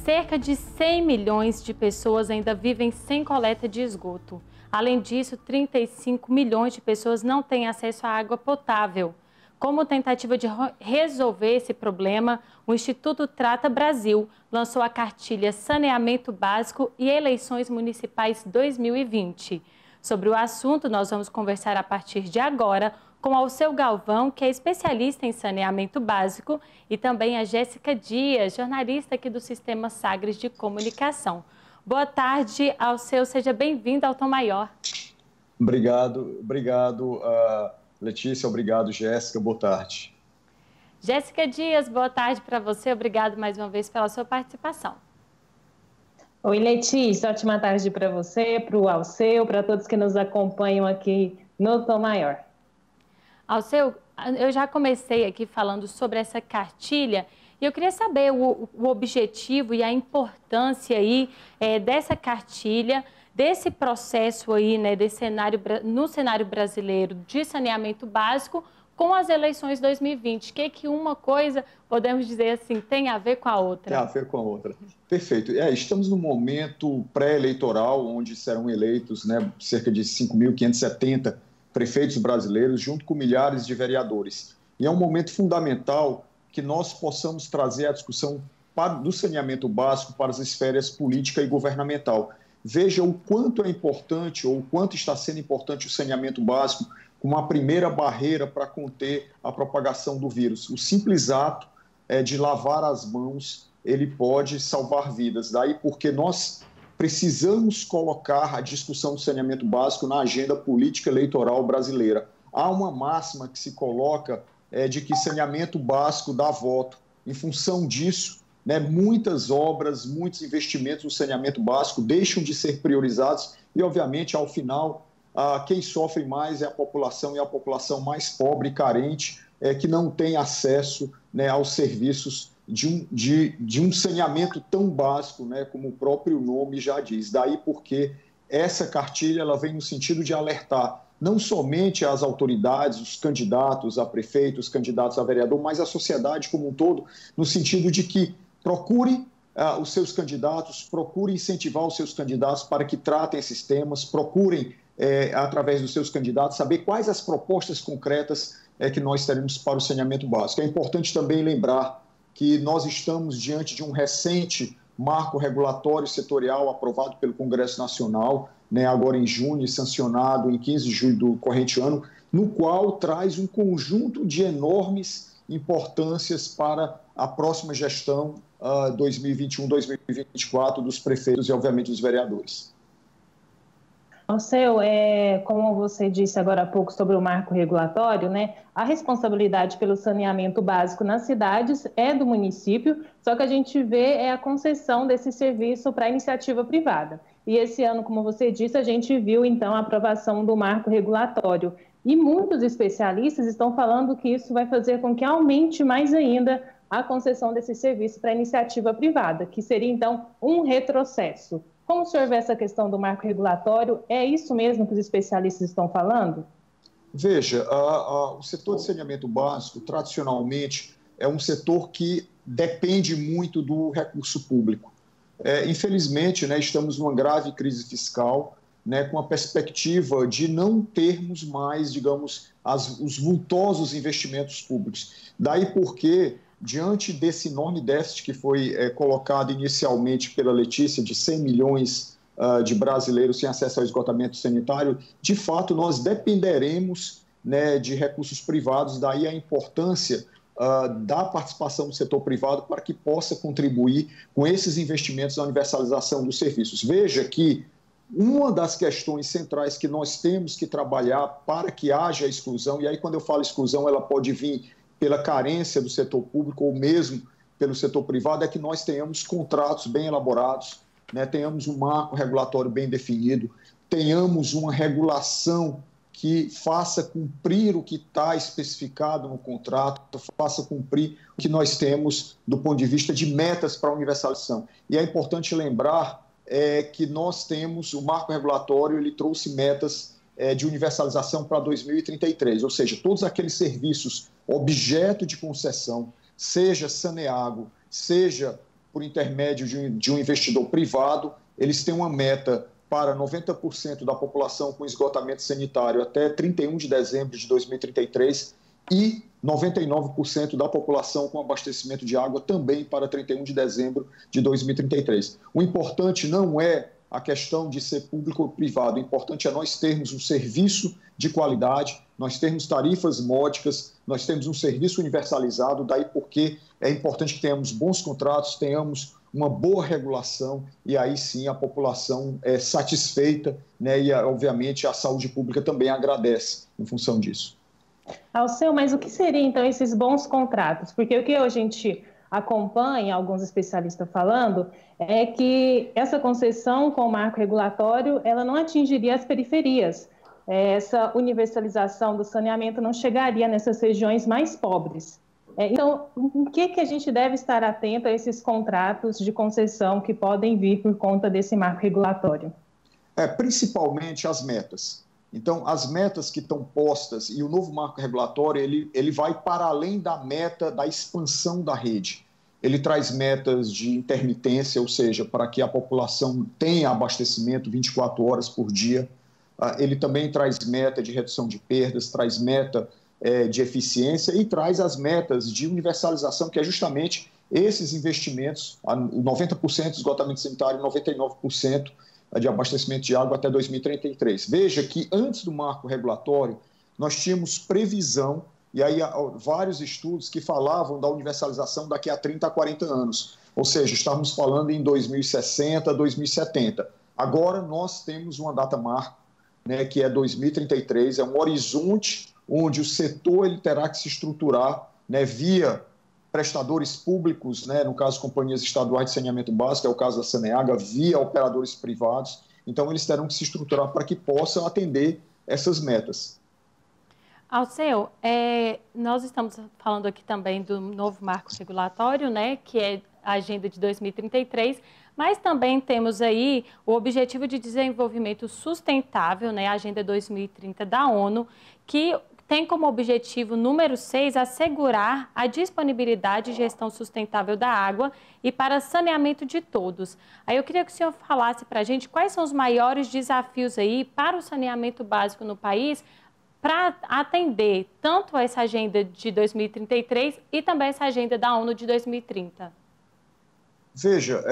cerca de 100 milhões de pessoas ainda vivem sem coleta de esgoto. Além disso, 35 milhões de pessoas não têm acesso à água potável. Como tentativa de resolver esse problema, o Instituto Trata Brasil lançou a cartilha Saneamento Básico e Eleições Municipais 2020. Sobre o assunto, nós vamos conversar a partir de agora com Alceu Galvão, que é especialista em saneamento básico, e também a Jéssica Dias, jornalista aqui do Sistema Sagres de Comunicação. Boa tarde, Alceu, seja bem-vindo ao Tom Maior. Obrigado, Letícia, obrigado, Jéssica, boa tarde. Jéssica Dias, boa tarde para você, obrigado mais uma vez pela sua participação. Oi, Letícia, ótima tarde para você, para o Alceu, para todos que nos acompanham aqui no Tom Maior. Alceu, eu já comecei aqui falando sobre essa cartilha e eu queria saber o objetivo e a importância aí dessa cartilha, desse processo aí, né, no cenário brasileiro de saneamento básico com as eleições 2020. O que uma coisa, podemos dizer assim, tem a ver com a outra? Tem a ver com a outra. Perfeito. Estamos num momento pré-eleitoral, onde serão eleitos, né, cerca de 5.570 prefeitos brasileiros, junto com milhares de vereadores. E é um momento fundamental que nós possamos trazer a discussão do saneamento básico para as esferas política e governamental. Veja o quanto é importante, ou o quanto está sendo importante o saneamento básico como uma primeira barreira para conter a propagação do vírus. O simples ato de lavar as mãos, ele pode salvar vidas. Daí porque nós precisamos colocar a discussão do saneamento básico na agenda política eleitoral brasileira. Há uma máxima que se coloca de que saneamento básico dá voto. Em função disso, né, muitas obras, muitos investimentos no saneamento básico deixam de ser priorizados e, obviamente, ao final, quem sofre mais é a população, e a população mais pobre e carente, que não tem acesso, né, aos serviços de um saneamento tão básico, né, como o próprio nome já diz. Daí porque essa cartilha ela vem no sentido de alertar não somente as autoridades, os candidatos a prefeito, os candidatos a vereador, mas a sociedade como um todo, no sentido de que procure os seus candidatos, procure incentivar os seus candidatos para que tratem esses temas, procurem, através dos seus candidatos, saber quais as propostas concretas que nós teremos para o saneamento básico. É importante também lembrar que nós estamos diante de um recente marco regulatório setorial aprovado pelo Congresso Nacional, né, agora em junho, e sancionado em 15 de julho do corrente ano, no qual traz um conjunto de enormes importâncias para a próxima gestão 2021-2024 dos prefeitos e, obviamente, dos vereadores. Alceu, como você disse agora há pouco sobre o marco regulatório, né, a responsabilidade pelo saneamento básico nas cidades é do município, só que a gente vê a concessão desse serviço para a iniciativa privada. E esse ano, como você disse, a gente viu, então, a aprovação do marco regulatório. E muitos especialistas estão falando que isso vai fazer com que aumente mais ainda a concessão desse serviço para a iniciativa privada, que seria, então, um retrocesso. Como o senhor vê essa questão do marco regulatório? É isso mesmo que os especialistas estão falando? Veja, o setor de saneamento básico, tradicionalmente, é um setor que depende muito do recurso público. Infelizmente, né, estamos numa grave crise fiscal, né, com a perspectiva de não termos mais, digamos, os vultosos investimentos públicos. Daí porque, diante desse enorme déficit que foi colocado inicialmente pela Letícia, de 100 milhões de brasileiros sem acesso ao esgotamento sanitário, de fato nós dependeremos, né, de recursos privados, daí a importância da participação do setor privado para que possa contribuir com esses investimentos na universalização dos serviços. Veja que uma das questões centrais que nós temos que trabalhar para que haja exclusão, e aí quando eu falo exclusão ela pode vir pela carência do setor público ou mesmo pelo setor privado, é que nós tenhamos contratos bem elaborados, né, tenhamos um marco regulatório bem definido, tenhamos uma regulação que faça cumprir o que está especificado no contrato, faça cumprir o que nós temos do ponto de vista de metas para a universalização. E é importante lembrar que nós temos, o marco regulatório, ele trouxe metas de universalização para 2033, ou seja, todos aqueles serviços objeto de concessão, seja Saneago, seja por intermédio de um investidor privado. Eles têm uma meta para 90% da população com esgotamento sanitário até 31 de dezembro de 2033 e 99% da população com abastecimento de água também para 31 de dezembro de 2033. O importante não é a questão de ser público ou privado, o importante é nós termos um serviço de qualidade, nós termos tarifas módicas, nós temos um serviço universalizado, daí porque é importante que tenhamos bons contratos, tenhamos uma boa regulação e aí sim a população é satisfeita, né? E obviamente a saúde pública também agradece em função disso. Alceu, mas o que seriam então esses bons contratos? Porque o que a gente acompanha, alguns especialistas falando, é que essa concessão com o marco regulatório, ela não atingiria as periferias. Essa universalização do saneamento não chegaria nessas regiões mais pobres. Então, o que a gente deve estar atento a esses contratos de concessão que podem vir por conta desse marco regulatório? Principalmente as metas. Então, as metas que estão postas e o novo marco regulatório, ele vai para além da meta da expansão da rede. Ele traz metas de intermitência, ou seja, para que a população tenha abastecimento 24 horas por dia. Ele também traz meta de redução de perdas, traz meta de eficiência e traz as metas de universalização, que é justamente esses investimentos, 90% de esgotamento sanitário, 99% de abastecimento de água até 2033. Veja que antes do marco regulatório, nós tínhamos previsão, e aí vários estudos que falavam da universalização daqui a 30 a 40 anos, ou seja, estávamos falando em 2060, 2070. Agora nós temos uma data marco, né, que é 2033, é um horizonte onde o setor ele terá que se estruturar, né, via prestadores públicos, né, no caso companhias estaduais de saneamento básico, é o caso da Saneaga, via operadores privados. Então eles terão que se estruturar para que possam atender essas metas. Alceu, nós estamos falando aqui também do novo marco regulatório, né, que é a Agenda de 2033, mas também temos aí o Objetivo de Desenvolvimento Sustentável, né, a Agenda 2030 da ONU, que tem como objetivo número 6 assegurar a disponibilidade e gestão sustentável da água e para saneamento de todos. Aí eu queria que o senhor falasse para a gente quais são os maiores desafios aí para o saneamento básico no país para atender tanto essa agenda de 2033 e também essa agenda da ONU de 2030. Veja,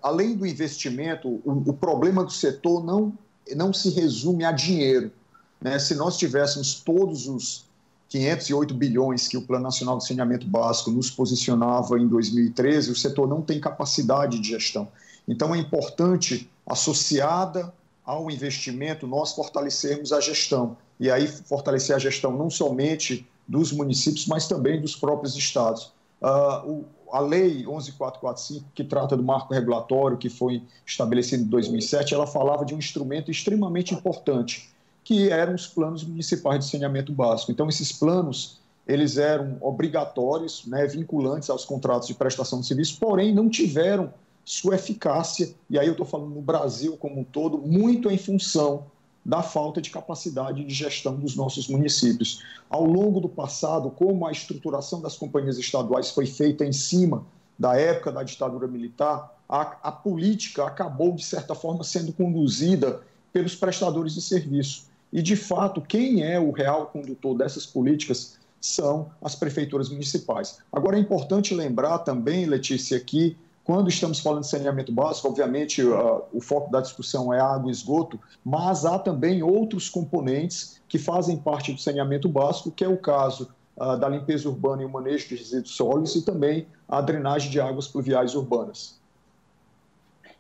além do investimento, o problema do setor não se resume a dinheiro. Né? Se nós tivéssemos todos os 508 bilhões que o Plano Nacional de Saneamento Básico nos posicionava em 2013, o setor não tem capacidade de gestão. Então, é importante, associada ao investimento, nós fortalecermos a gestão. E aí, fortalecer a gestão não somente dos municípios, mas também dos próprios estados. A Lei 11.445, que trata do marco regulatório, que foi estabelecido em 2007, ela falava de um instrumento extremamente importante, que eram os planos municipais de saneamento básico. Então, esses planos, eles eram obrigatórios, né, vinculantes aos contratos de prestação de serviço, porém não tiveram sua eficácia, e aí eu estou falando no Brasil como um todo, muito em função da falta de capacidade de gestão dos nossos municípios. Ao longo do passado, como a estruturação das companhias estaduais foi feita em cima da época da ditadura militar, a política acabou, de certa forma, sendo conduzida pelos prestadores de serviço. E, de fato, quem é o real condutor dessas políticas são as prefeituras municipais. Agora, é importante lembrar também, Letícia, que quando estamos falando de saneamento básico, obviamente o foco da discussão é água e esgoto, mas há também outros componentes que fazem parte do saneamento básico, que é o caso da limpeza urbana e o manejo de resíduos sólidos e também a drenagem de águas pluviais urbanas,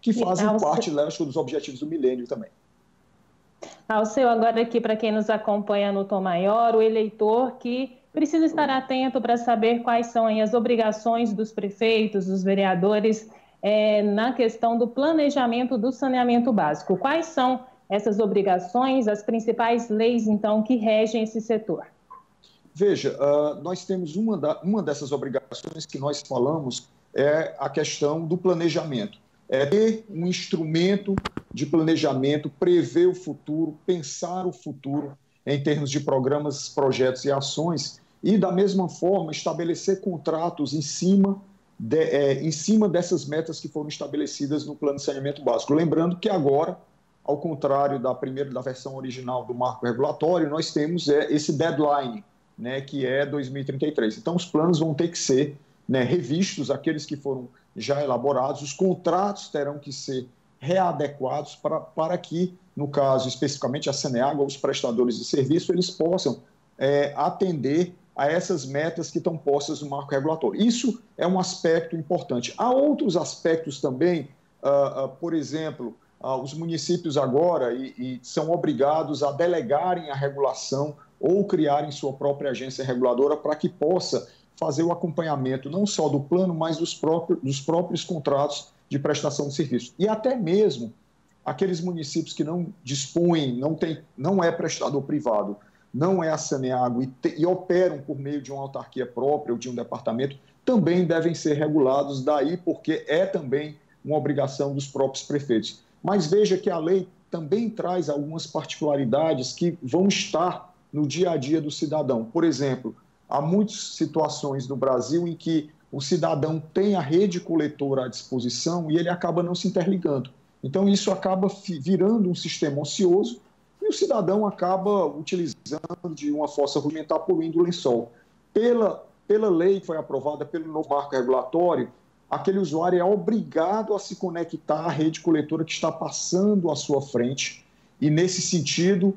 que fazem parte, lógico, dos objetivos do milênio também. Alceu, agora aqui para quem nos acompanha no Tom Maior, o eleitor que precisa estar atento para saber quais são aí as obrigações dos prefeitos, dos vereadores, na questão do planejamento do saneamento básico. Quais são essas obrigações, as principais leis, então, que regem esse setor? Veja, nós temos uma dessas obrigações que nós falamos, é a questão do planejamento. É ter um instrumento de planejamento, prever o futuro, pensar o futuro em termos de programas, projetos e ações e, da mesma forma, estabelecer contratos em cima em cima dessas metas que foram estabelecidas no Plano de Saneamento Básico. Lembrando que agora, ao contrário da versão original do marco regulatório, nós temos esse deadline, né, que é 2033. Então, os planos vão ter que ser, né, revistos, aqueles que foram já elaborados, os contratos terão que ser readequados para que, no caso, especificamente a Saneágua, os prestadores de serviço, eles possam atender a essas metas que estão postas no marco regulatório. Isso é um aspecto importante. Há outros aspectos também, por exemplo, os municípios agora são obrigados a delegarem a regulação ou criarem sua própria agência reguladora para que possa fazer o acompanhamento não só do plano, mas dos próprios contratos de prestação de serviço. E até mesmo aqueles municípios que não dispõem, não é prestador privado, não é a Saneágua e operam por meio de uma autarquia própria ou de um departamento, também devem ser regulados, daí porque é também uma obrigação dos próprios prefeitos. Mas veja que a lei também traz algumas particularidades que vão estar no dia a dia do cidadão. Por exemplo, há muitas situações no Brasil em que o cidadão tem a rede coletora à disposição e ele acaba não se interligando. Então, isso acaba virando um sistema ocioso e o cidadão acaba utilizando de uma força rudimentar, poluindo o lençol. Pela lei que foi aprovada pelo novo marco regulatório, aquele usuário é obrigado a se conectar à rede coletora que está passando à sua frente e, nesse sentido,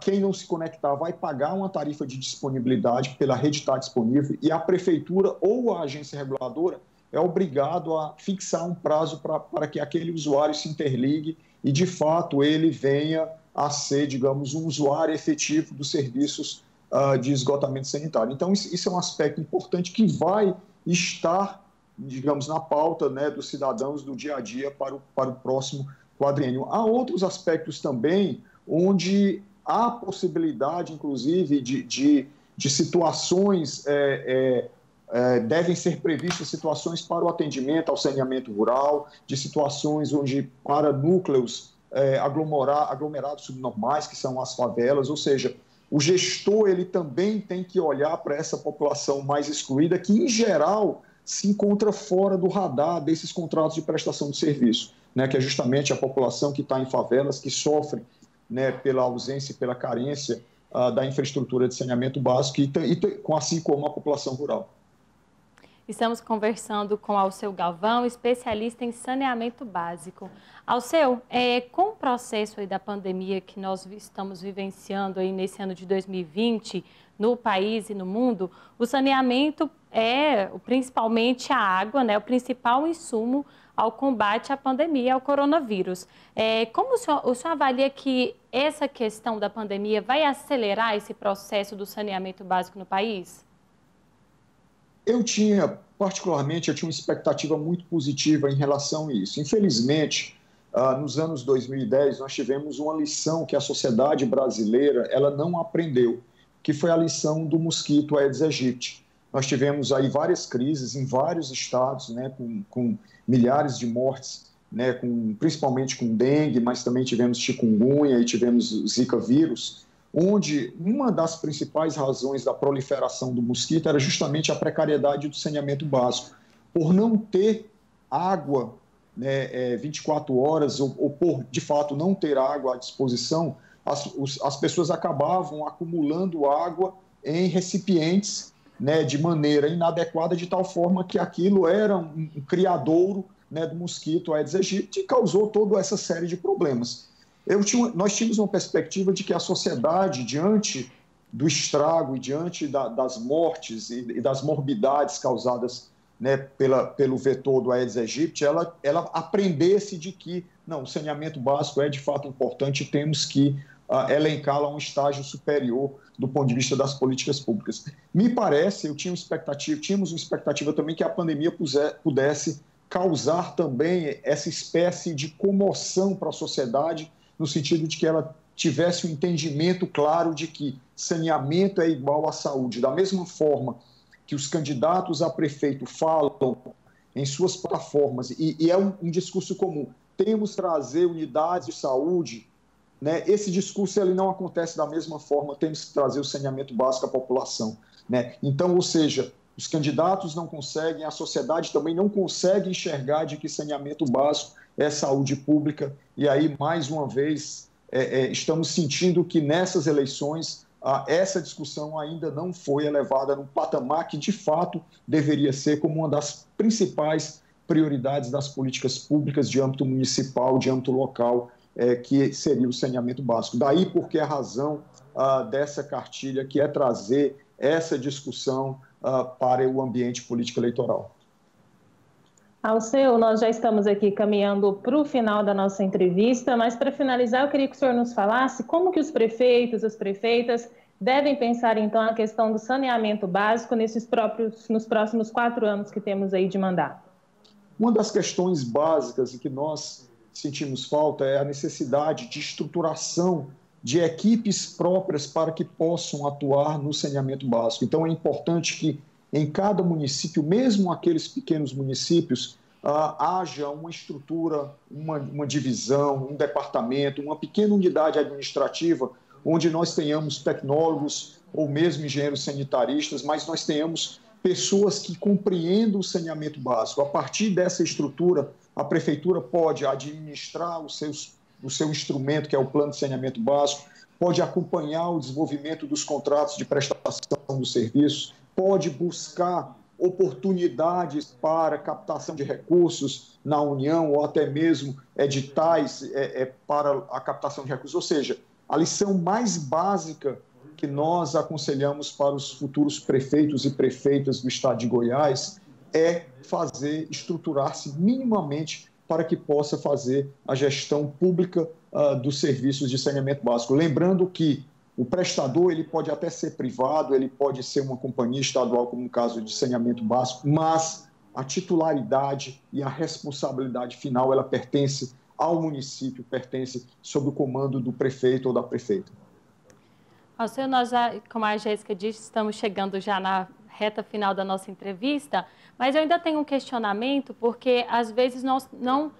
quem não se conectar vai pagar uma tarifa de disponibilidade pela rede estar disponível e a prefeitura ou a agência reguladora é obrigado a fixar um prazo para que aquele usuário se interligue e, de fato, ele venha a ser, digamos, um usuário efetivo dos serviços de esgotamento sanitário. Então, isso é um aspecto importante que vai estar, digamos, na pauta, né, dos cidadãos do dia a dia para o próximo quadriênio. Há outros aspectos também onde há possibilidade, inclusive, de situações, devem ser previstas situações para o atendimento ao saneamento rural, de situações onde, para núcleos aglomerados subnormais, que são as favelas, ou seja, o gestor ele também tem que olhar para essa população mais excluída, que, em geral, se encontra fora do radar desses contratos de prestação de serviço, né, que é justamente a população que está em favelas, que sofre, né, pela ausência e pela carência da infraestrutura de saneamento básico, assim como a população rural. Estamos conversando com Alceu Galvão, especialista em saneamento básico. Alceu, com o processo aí da pandemia que nós estamos vivenciando aí nesse ano de 2020, no país e no mundo, o saneamento principalmente a água, né, o principal insumo ao combate à pandemia, ao coronavírus. Como o senhor avalia que essa questão da pandemia vai acelerar esse processo do saneamento básico no país? Particularmente, eu tinha uma expectativa muito positiva em relação a isso. Infelizmente, nos anos 2010, nós tivemos uma lição que a sociedade brasileira ela não aprendeu, que foi a lição do mosquito Aedes aegypti. Nós tivemos aí várias crises em vários estados, né, com milhares de mortes, né, principalmente com dengue, mas também tivemos chikungunya e tivemos zika vírus, onde uma das principais razões da proliferação do mosquito era justamente a precariedade do saneamento básico. Por não ter água, né, 24 horas, ou por, de fato, não ter água à disposição, as pessoas acabavam acumulando água em recipientes, né, de maneira inadequada, de tal forma que aquilo era um criadouro, né, do mosquito Aedes aegypti e causou toda essa série de problemas. Nós tínhamos uma perspectiva de que a sociedade, diante do estrago e diante das mortes e das morbidades causadas, né, pelo vetor do Aedes aegypti, ela aprendesse de que, não, o saneamento básico é de fato importante e temos que elencá-lo a um estágio superior do ponto de vista das políticas públicas. Me parece, tínhamos uma expectativa também que a pandemia pudesse causar também essa espécie de comoção para a sociedade, no sentido de que ela tivesse um entendimento claro de que saneamento é igual à saúde. Da mesma forma que os candidatos a prefeito falam em suas plataformas, e é um discurso comum, temos que trazer unidades de saúde, né? Esse discurso ele não acontece da mesma forma, temos que trazer o saneamento básico à população, né? Então, ou seja, Os candidatos não conseguem, a sociedade também não consegue enxergar de que saneamento básico é saúde pública. E aí, mais uma vez, estamos sentindo que nessas eleições essa discussão ainda não foi elevada no patamar que, de fato, deveria ser como uma das principais prioridades das políticas públicas de âmbito municipal, de âmbito local, que seria o saneamento básico. Daí porque a razão dessa cartilha, que é trazer essa discussão para o ambiente político eleitoral. Alceu, nós já estamos aqui caminhando para o final da nossa entrevista, mas para finalizar eu queria que o senhor nos falasse como que os prefeitos, as prefeitas devem pensar então a questão do saneamento básico nos próximos 4 anos que temos aí de mandato. Uma das questões básicas e que nós sentimos falta é a necessidade de estruturação de equipes próprias para que possam atuar no saneamento básico. Então, é importante que em cada município, mesmo aqueles pequenos municípios, haja uma estrutura, uma divisão, um departamento, uma pequena unidade administrativa, onde nós tenhamos tecnólogos ou mesmo engenheiros sanitaristas, mas nós tenhamos pessoas que compreendam o saneamento básico. A partir dessa estrutura, a prefeitura pode administrar o seu instrumento, que é o plano de saneamento básico, pode acompanhar o desenvolvimento dos contratos de prestação dos serviços, pode buscar oportunidades para captação de recursos na União ou até mesmo editais para a captação de recursos. Ou seja, a lição mais básica que nós aconselhamos para os futuros prefeitos e prefeitas do estado de Goiás é estruturar-se minimamente para que possa fazer a gestão pública dos serviços de saneamento básico. Lembrando que o prestador ele pode até ser privado, ele pode ser uma companhia estadual, como no caso de saneamento básico, mas a titularidade e a responsabilidade final ela pertence ao município, pertence sob o comando do prefeito ou da prefeita. Alceu, nós já, como a Jéssica disse, estamos chegando já na reta final da nossa entrevista, mas eu ainda tenho um questionamento, porque às vezes nós não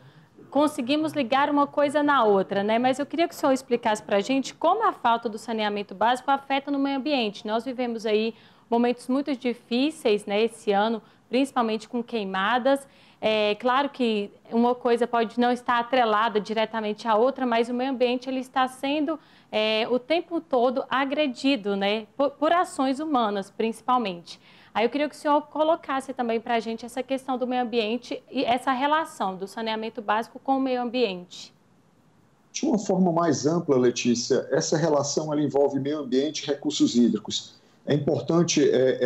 conseguimos ligar uma coisa na outra, né? Mas eu queria que o senhor explicasse para a gente como a falta do saneamento básico afeta no meio ambiente. Nós vivemos aí momentos muito difíceis, né, esse ano, principalmente com queimadas. É claro que uma coisa pode não estar atrelada diretamente à outra, mas o meio ambiente ele está sendo o tempo todo agredido, né, por ações humanas, principalmente. Aí eu queria que o senhor colocasse também para a gente essa questão do meio ambiente e essa relação do saneamento básico com o meio ambiente. De uma forma mais ampla, Letícia, essa relação ela envolve meio ambiente e recursos hídricos. É importante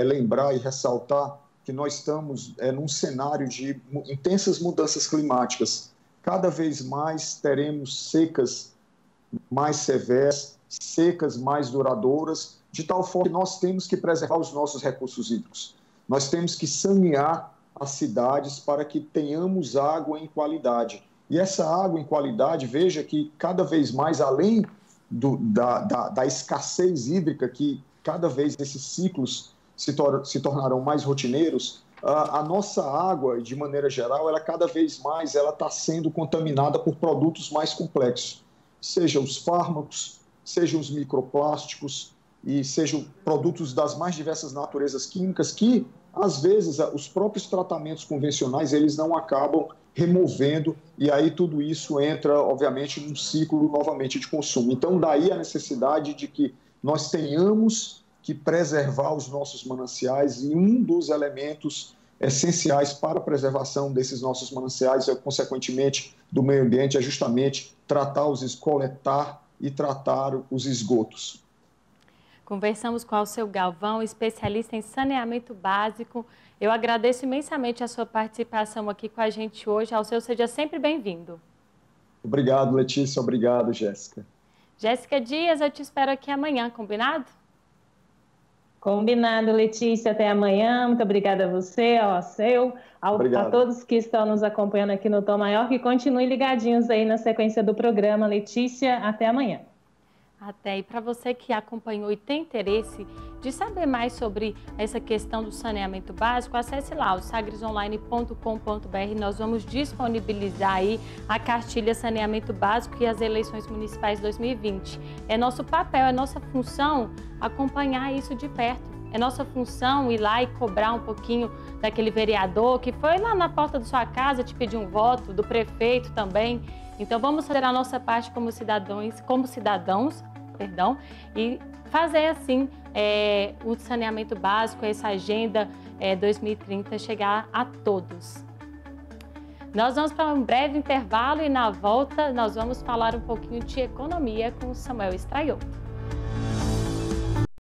lembrar e ressaltar que nós estamos num cenário de intensas mudanças climáticas. Cada vez mais teremos secas mais severas, secas mais duradouras, de tal forma que nós temos que preservar os nossos recursos hídricos. Nós temos que sanear as cidades para que tenhamos água em qualidade. E essa água em qualidade, veja que cada vez mais, além da escassez hídrica, que cada vez esses ciclos se tornarão mais rotineiros, a nossa água, de maneira geral, ela cada vez mais está sendo contaminada por produtos mais complexos, sejam os fármacos, sejam os microplásticos e sejam produtos das mais diversas naturezas químicas que, às vezes, os próprios tratamentos convencionais, eles não acabam removendo e aí tudo isso entra, obviamente, num ciclo novamente de consumo. Então, daí a necessidade de que nós tenhamos que preservar os nossos mananciais e um dos elementos essenciais para a preservação desses nossos mananciais, consequentemente, do meio ambiente, é justamente coletar e tratar os esgotos. Conversamos com Alceu Galvão, especialista em saneamento básico. Eu agradeço imensamente a sua participação aqui com a gente hoje. Alceu, seja sempre bem-vindo. Obrigado, Letícia. Obrigado, Jéssica. Jéssica Dias, eu te espero aqui amanhã, combinado? Combinado, Letícia. Até amanhã. Muito obrigada a você, ao Alceu, a todos que estão nos acompanhando aqui no Tom Maior, que continuem ligadinhos aí na sequência do programa. Letícia, até amanhã. Até. E para você que acompanhou e tem interesse de saber mais sobre essa questão do saneamento básico, acesse lá o sagresonline.com.br. Nós vamos disponibilizar aí a cartilha Saneamento Básico e as eleições municipais 2020. É nosso papel, é nossa função acompanhar isso de perto é nossa função ir lá e cobrar um pouquinho daquele vereador que foi lá na porta da sua casa te pedir um voto, do prefeito também. Então vamos fazer a nossa parte como cidadãos, e fazer assim o saneamento básico, essa agenda 2030 chegar a todos. Nós vamos para um breve intervalo e na volta nós vamos falar um pouquinho de economia com o Samuel Estraiô.